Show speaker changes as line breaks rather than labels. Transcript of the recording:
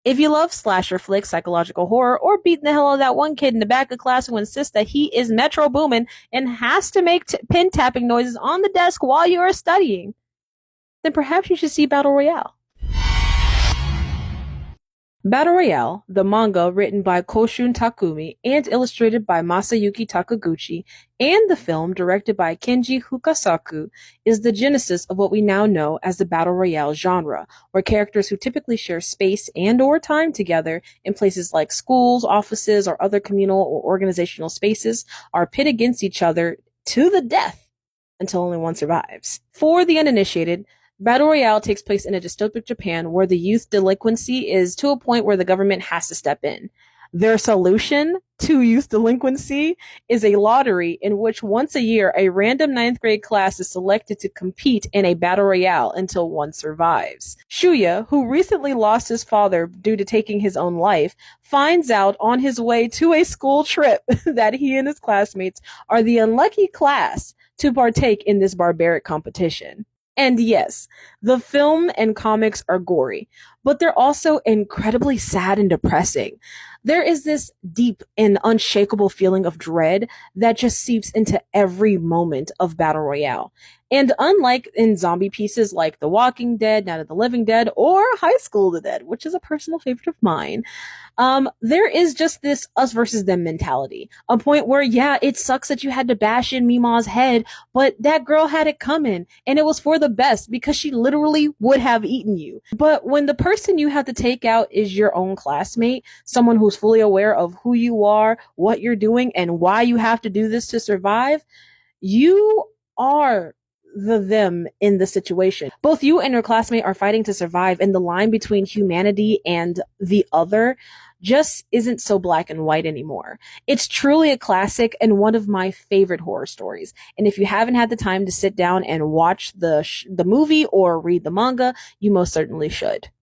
If you love slasher flicks, psychological horror, or beating the hell out of that one kid in the back of class who insists that he is Metro Boomin and has to make pin tapping noises on the desk while you are studying, then perhaps you should see Battle Royale. Battle Royale, the manga written by Koshun Takumi and illustrated by Masayuki Takaguchi, and the film directed by Kenji Fukasaku, is the genesis of what we now know as the Battle Royale genre, where characters who typically share space and or time together in places like schools, offices, or other communal or organizational spaces are pit against each other to the death until only one survives. For the uninitiated, Battle Royale takes place in a dystopic Japan where the youth delinquency is to a point where the government has to step in. Their solution to youth delinquency is a lottery in which once a year a random ninth grade class is selected to compete in a Battle Royale until one survives. Shuya, who recently lost his father due to taking his own life, finds out on his way to a school trip that he and his classmates are the unlucky class to partake in this barbaric competition. And yes, the film and comics are gory, but they're also incredibly sad and depressing. There is this deep and unshakable feeling of dread that just seeps into every moment of Battle Royale. And unlike in zombie pieces like The Walking Dead, Night of the Living Dead, or High School of the Dead, which is a personal favorite of mine, there is just this us versus them mentality. A point where, yeah, it sucks that you had to bash in Mima's head, but that girl had it coming, and it was for the best because she literally would have eaten you. But when the person you have to take out is your own classmate, someone who's fully aware of who you are, what you're doing, and why you have to do this to survive, you are the them in the situation. Both you and your classmate are fighting to survive, and the line between humanity and the other just isn't so black and white anymore. It's truly a classic and one of my favorite horror stories. And if you haven't had the time to sit down and watch the movie or read the manga, you most certainly should.